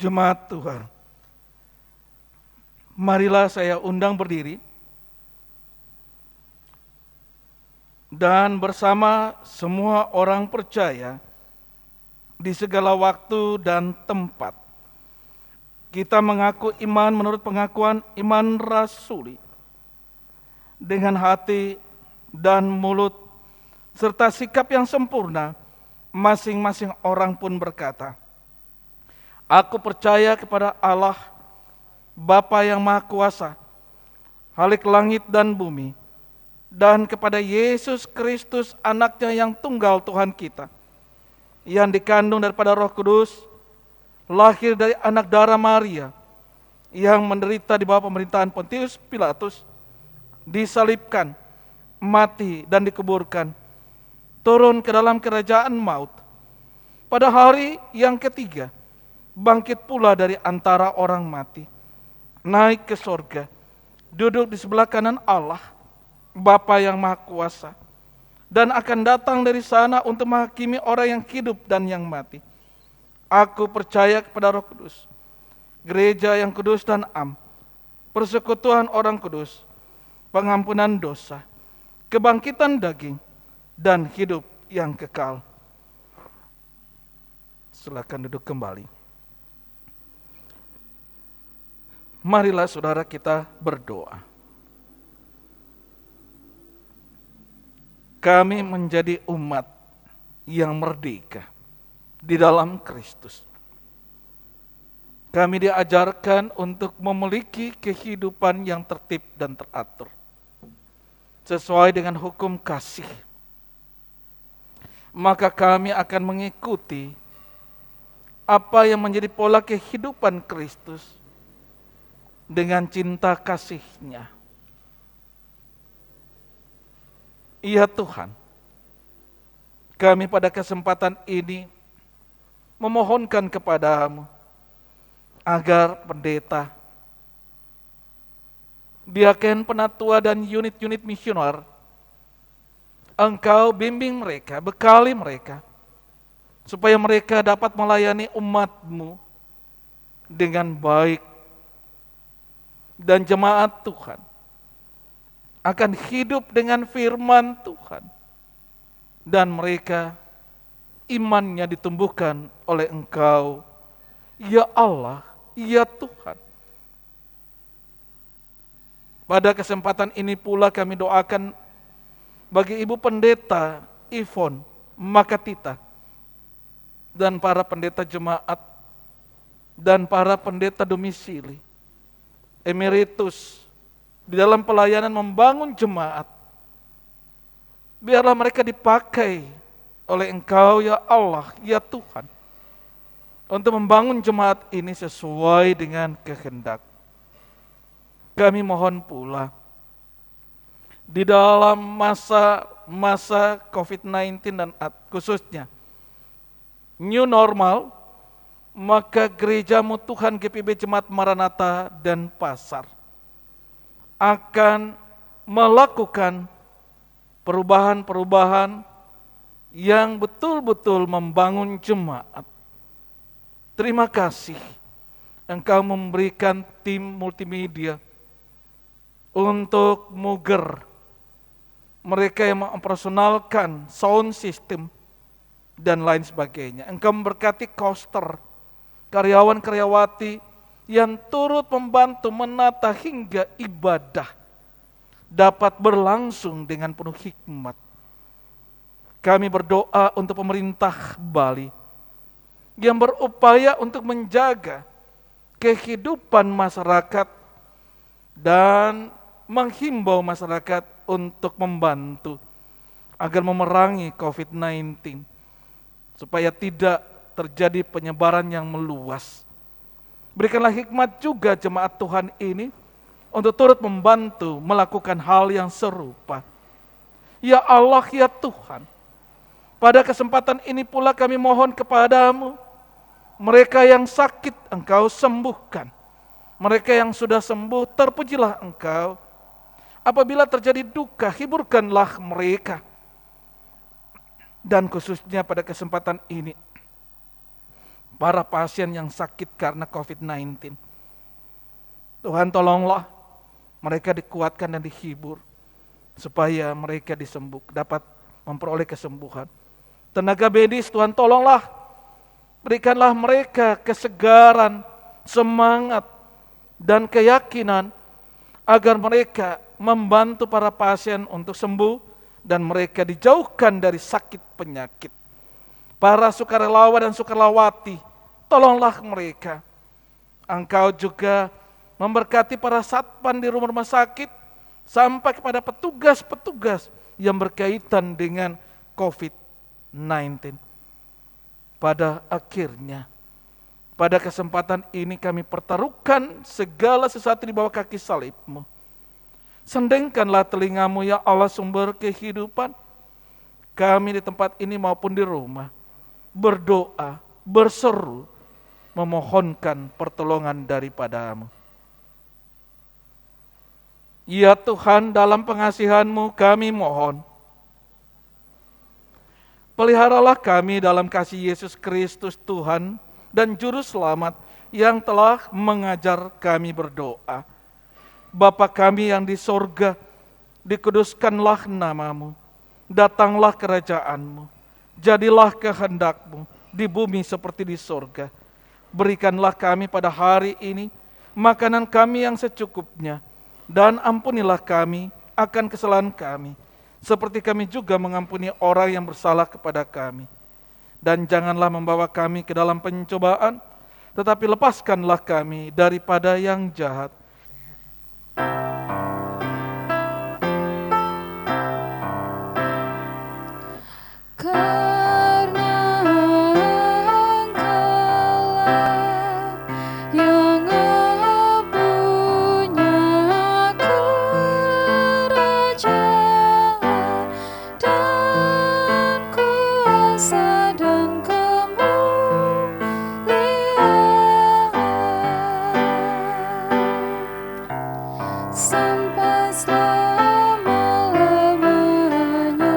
Jemaat Tuhan, marilah saya undang berdiri dan bersama semua orang percaya di segala waktu dan tempat kita mengaku iman menurut pengakuan iman rasuli dengan hati dan mulut serta sikap yang sempurna. Masing-masing orang pun berkata, aku percaya kepada Allah Bapa yang Maha Kuasa, Khalik langit dan bumi, dan kepada Yesus Kristus anaknya yang tunggal Tuhan kita, yang dikandung daripada Roh Kudus, lahir dari anak darah Maria, yang menderita di bawah pemerintahan Pontius Pilatus, disalibkan, mati dan dikuburkan, turun ke dalam kerajaan maut. Pada hari yang ketiga, bangkit pula dari antara orang mati, naik ke sorga, duduk di sebelah kanan Allah, Bapa yang Maha Kuasa, dan akan datang dari sana untuk menghakimi orang yang hidup dan yang mati. Aku percaya kepada Roh Kudus, gereja yang kudus dan am, persekutuan orang kudus, pengampunan dosa, kebangkitan daging, dan hidup yang kekal. Silakan duduk kembali. Marilah saudara kita berdoa. Kami menjadi umat yang merdeka di dalam Kristus. Kami diajarkan untuk memiliki kehidupan yang tertib dan teratur, sesuai dengan hukum kasih. Maka kami akan mengikuti apa yang menjadi pola kehidupan Kristus dengan cinta kasih-Nya. Ya Tuhan, kami pada kesempatan ini memohonkan kepada-Mu agar pendeta, diaken, penatua, dan unit-unit misioner, Engkau bimbing mereka, bekali mereka, supaya mereka dapat melayani umat-Mu dengan baik. Dan jemaat Tuhan akan hidup dengan firman Tuhan, dan mereka imannya ditumbuhkan oleh Engkau, ya Allah, ya Tuhan. Pada kesempatan ini pula kami doakan bagi Ibu Pendeta Ivon Makatita dan para pendeta jemaat dan para pendeta domisili emeritus di dalam pelayanan membangun jemaat. Biarlah mereka dipakai oleh Engkau, ya Allah, ya Tuhan, untuk membangun jemaat ini sesuai dengan kehendak. Kami mohon pula di dalam masa COVID-19 dan khususnya new normal, maka gereja-Mu Tuhan GPB Jemaat Maranatha dan Pasar akan melakukan perubahan-perubahan yang betul-betul membangun jemaat. Terima kasih Engkau memberikan tim multimedia untuk Muger, mereka yang mempersonalkan sound system dan lain sebagainya. Engkau memberkati koster, karyawan-karyawati yang turut membantu menata hingga ibadah dapat berlangsung dengan penuh hikmat. Kami berdoa untuk pemerintah Bali yang berupaya untuk menjaga kehidupan masyarakat dan menghimbau masyarakat untuk membantu agar memerangi COVID-19 supaya tidak terjadi penyebaran yang meluas. Berikanlah hikmat juga jemaat Tuhan ini untuk turut membantu melakukan hal yang serupa. Ya Allah, ya Tuhan, pada kesempatan ini pula kami mohon kepadamu, mereka yang sakit Engkau sembuhkan, mereka yang sudah sembuh terpujilah Engkau. Apabila terjadi duka, hiburkanlah mereka. Dan khususnya pada kesempatan ini, para pasien yang sakit karena COVID-19. Tuhan tolonglah mereka dikuatkan dan dihibur supaya mereka dapat memperoleh kesembuhan. Tenaga medis Tuhan tolonglah, berikanlah mereka kesegaran, semangat, dan keyakinan agar mereka membantu para pasien untuk sembuh dan mereka dijauhkan dari sakit penyakit. Para sukarelawan dan sukarelawati, tolonglah mereka. Engkau juga memberkati para satpam di rumah sakit sampai kepada petugas-petugas yang berkaitan dengan COVID-19. Pada akhirnya, pada kesempatan ini kami pertaruhkan segala sesuatu di bawah kaki salib-Mu. Sendengkanlah telingamu ya Allah sumber kehidupan. Kami di tempat ini maupun di rumah berdoa, berseru, memohonkan pertolongan daripada-Mu. Ya Tuhan, dalam pengasihan-Mu kami mohon, peliharalah kami dalam kasih Yesus Kristus Tuhan dan Juru Selamat yang telah mengajar kami berdoa. Bapa kami yang di sorga, dikuduskanlah nama-Mu, datanglah kerajaan-Mu, jadilah kehendak-Mu di bumi seperti di sorga. Berikanlah kami pada hari ini makanan kami yang secukupnya, dan ampunilah kami akan kesalahan kami, seperti kami juga mengampuni orang yang bersalah kepada kami. Dan janganlah membawa kami ke dalam pencobaan, tetapi lepaskanlah kami daripada yang jahat. Karena Engkaulah yang punya kerajaan dan kuasa dan kemuliaan sampai selama-lamanya.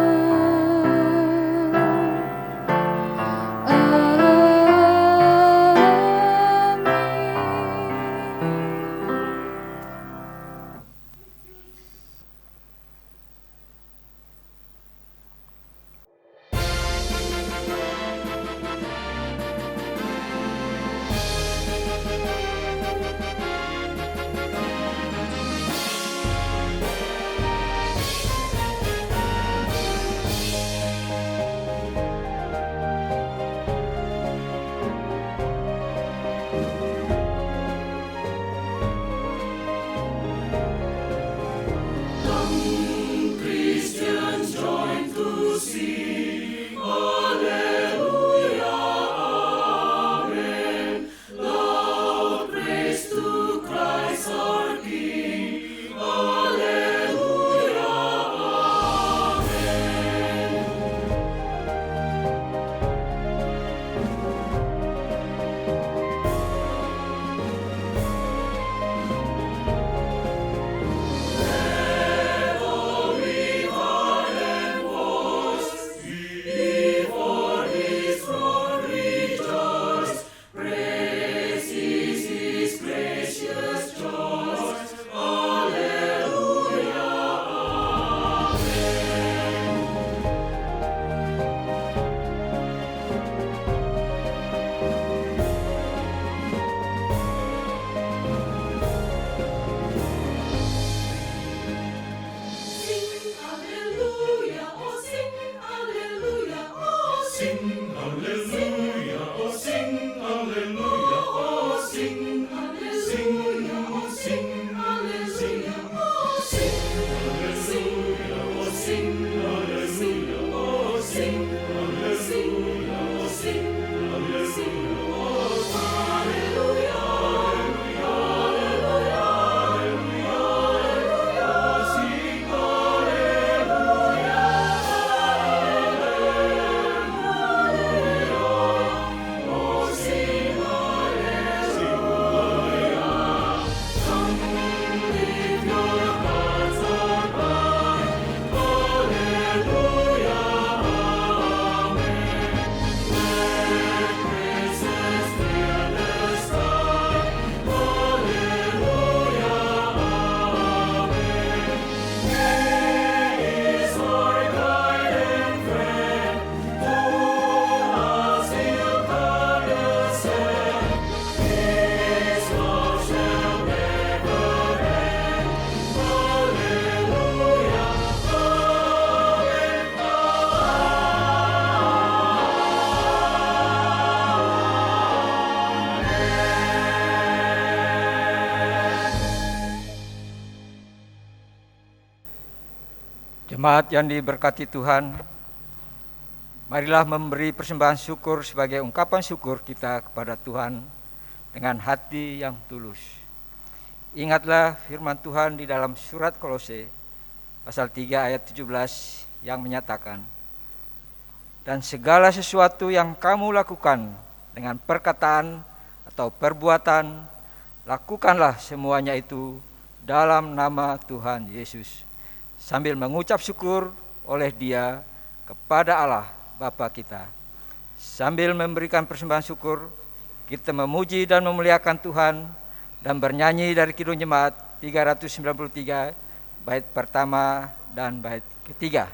Jemaat yang diberkati Tuhan, marilah memberi persembahan syukur sebagai ungkapan syukur kita kepada Tuhan dengan hati yang tulus. Ingatlah firman Tuhan di dalam surat Kolose pasal 3 ayat 17 yang menyatakan, dan segala sesuatu yang kamu lakukan dengan perkataan atau perbuatan, lakukanlah semuanya itu dalam nama Tuhan Yesus, sambil mengucap syukur oleh Dia kepada Allah Bapa kita. Sambil memberikan persembahan syukur, kita memuji dan memuliakan Tuhan dan bernyanyi dari Kidung Jemaat 393 bait pertama dan bait ketiga.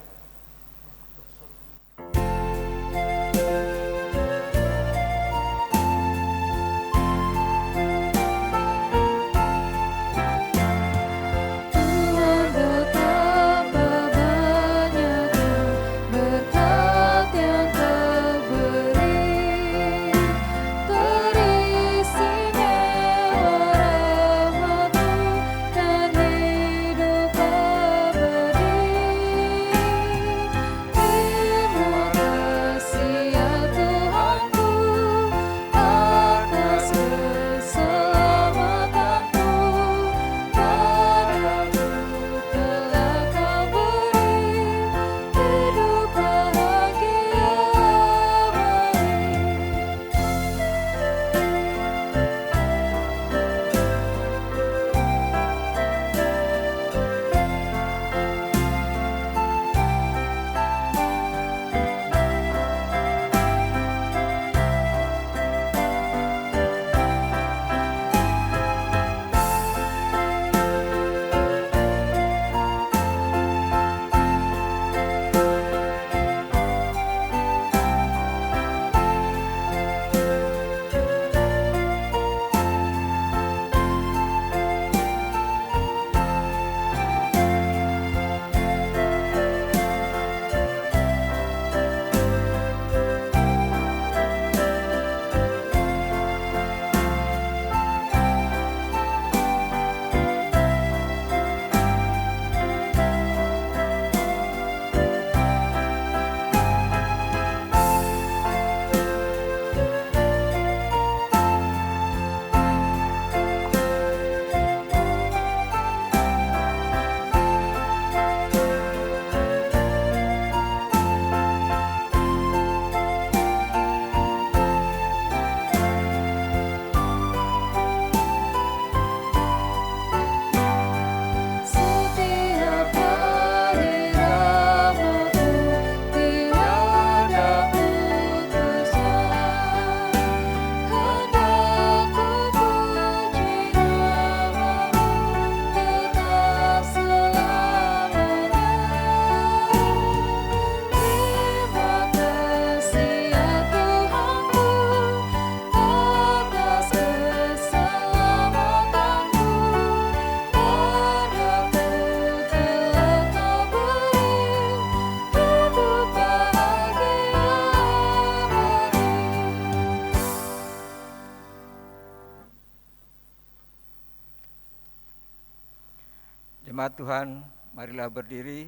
Jemaat Tuhan, marilah berdiri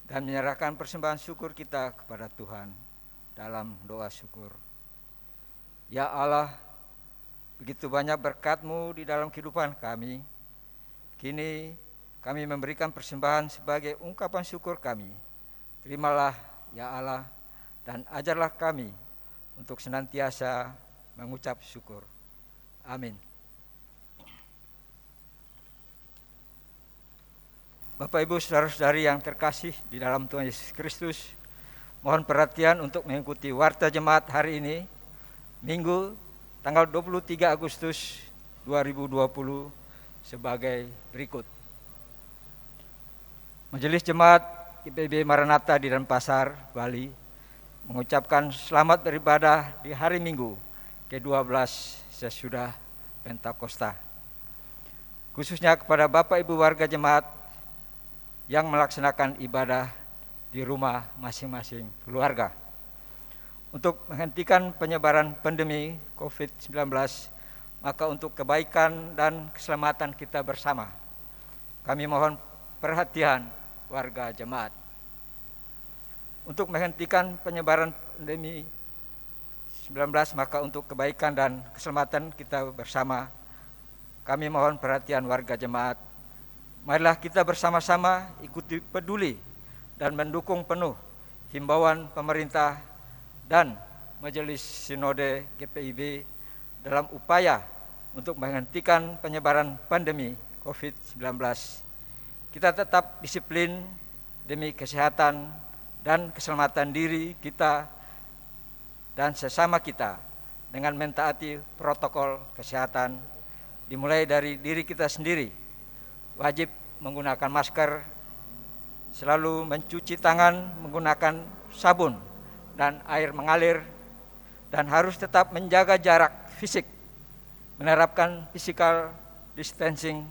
dan menyerahkan persembahan syukur kita kepada Tuhan dalam doa syukur. Ya Allah, begitu banyak berkat-Mu di dalam kehidupan kami. Kini kami memberikan persembahan sebagai ungkapan syukur kami. Terimalah ya Allah dan ajarlah kami untuk senantiasa mengucap syukur. Amin. Bapak Ibu saudara-saudari yang terkasih di dalam Tuhan Yesus Kristus, mohon perhatian untuk mengikuti warta jemaat hari ini, Minggu tanggal 23 Agustus 2020 sebagai berikut. Majelis Jemaat IPB Maranatha di Denpasar, Bali, mengucapkan selamat beribadah di hari Minggu ke-12 sesudah Pentakosta. Khususnya kepada Bapak Ibu warga jemaat yang melaksanakan ibadah di rumah masing-masing keluarga. Untuk menghentikan penyebaran pandemi COVID-19, maka untuk kebaikan dan keselamatan kita bersama, kami mohon perhatian warga jemaat. Untuk menghentikan penyebaran pandemi 19, maka untuk kebaikan dan keselamatan kita bersama, kami mohon perhatian warga jemaat. Marilah kita bersama-sama ikuti peduli dan mendukung penuh himbauan pemerintah dan Majelis Sinode GPIB dalam upaya untuk menghentikan penyebaran pandemi COVID-19. Kita tetap disiplin demi kesehatan dan keselamatan diri kita dan sesama kita dengan mentaati protokol kesehatan, dimulai dari diri kita sendiri, wajib menggunakan masker, selalu mencuci tangan menggunakan sabun dan air mengalir, dan harus tetap menjaga jarak fisik, menerapkan physical distancing,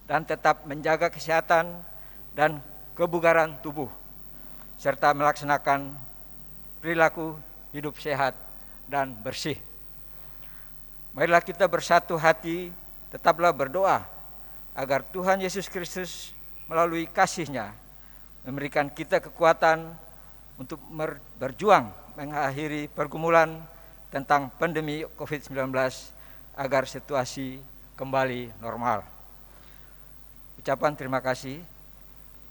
dan tetap menjaga kesehatan dan kebugaran tubuh, serta melaksanakan perilaku hidup sehat dan bersih. Marilah kita bersatu hati, tetaplah berdoa agar Tuhan Yesus Kristus melalui kasih-Nya memberikan kita kekuatan untuk berjuang mengakhiri pergumulan tentang pandemi COVID-19 agar situasi kembali normal. Ucapan terima kasih.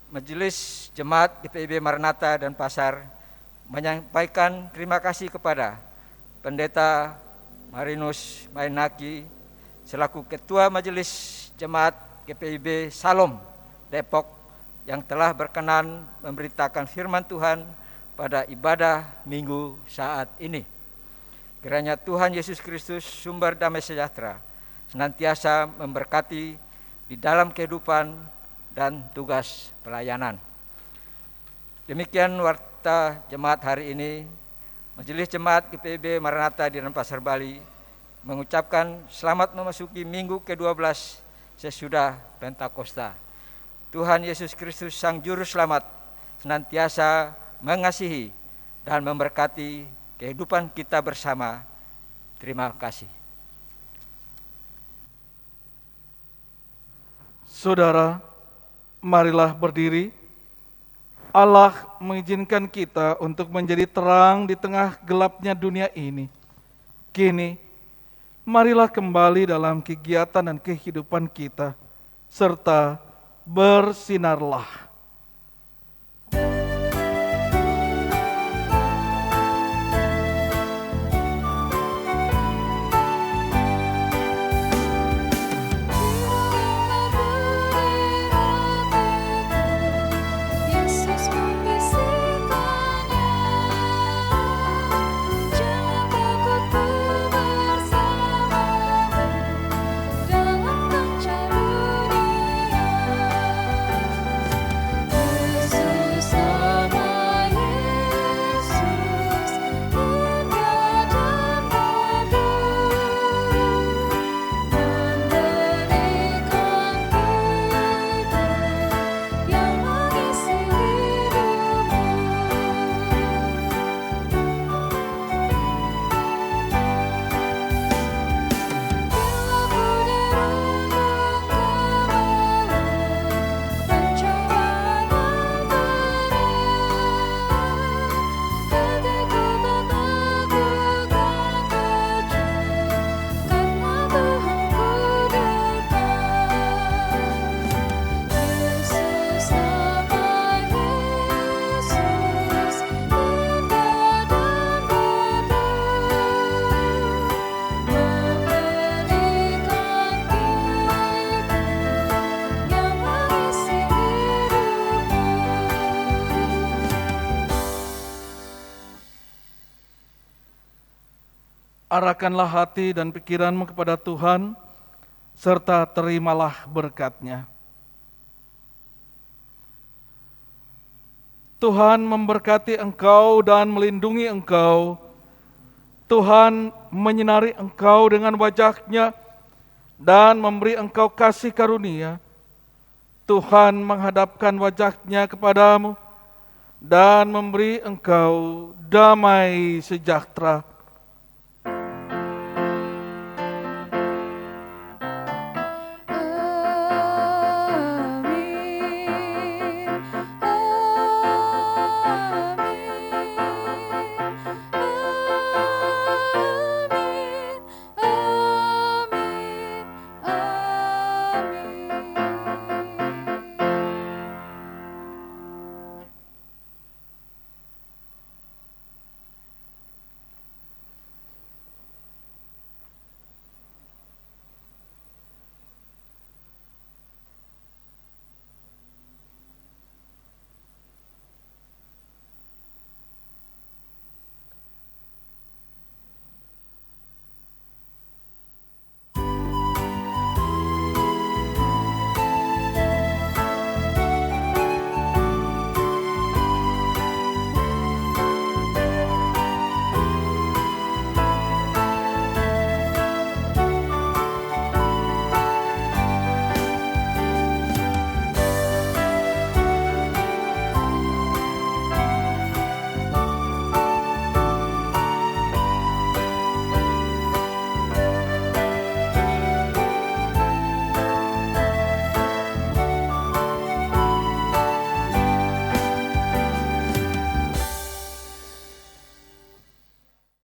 Majelis Jemaat GPIB Maranatha dan Pasar menyampaikan terima kasih kepada Pendeta Marinus Mainaki selaku Ketua Majelis Jemaat GPIB Salom Depok yang telah berkenan memberitakan firman Tuhan pada ibadah minggu saat ini. Kiranya Tuhan Yesus Kristus sumber damai sejahtera senantiasa memberkati di dalam kehidupan dan tugas pelayanan. Demikian warta jemaat hari ini. Majelis Jemaat GPIB Maranatha di Denpasar, Bali mengucapkan selamat memasuki minggu ke-12 sesudah Pentakosta. Tuhan Yesus Kristus Sang Juru Selamat senantiasa mengasihi dan memberkati kehidupan kita bersama. Terima kasih. Saudara, marilah berdiri. Allah mengizinkan kita untuk menjadi terang di tengah gelapnya dunia ini. Kini, marilah kembali dalam kegiatan dan kehidupan kita, serta bersinarlah. Yesus membisikkannya, jangan takut, ku bersamamu dalam kancah dunia. Yesus sama Yesus, indah dan merdu, memberikan hidup yang mengisi hidupmu. Bila ku dirundung kemarau, pencobaan memberiak, hatiku tak takut dan terjun, karena Tuhanku dekat. Yesus sama Yesus, indah dan merdu, memberikan hidup yang mengisi hidupmu. Arahkanlah hati dan pikiranmu kepada Tuhan, serta terimalah berkat-Nya. Tuhan memberkati engkau dan melindungi engkau. Tuhan menyinari engkau dengan wajah-Nya dan memberi engkau kasih karunia. Tuhan menghadapkan wajah-Nya kepadamu dan memberi engkau damai sejahtera.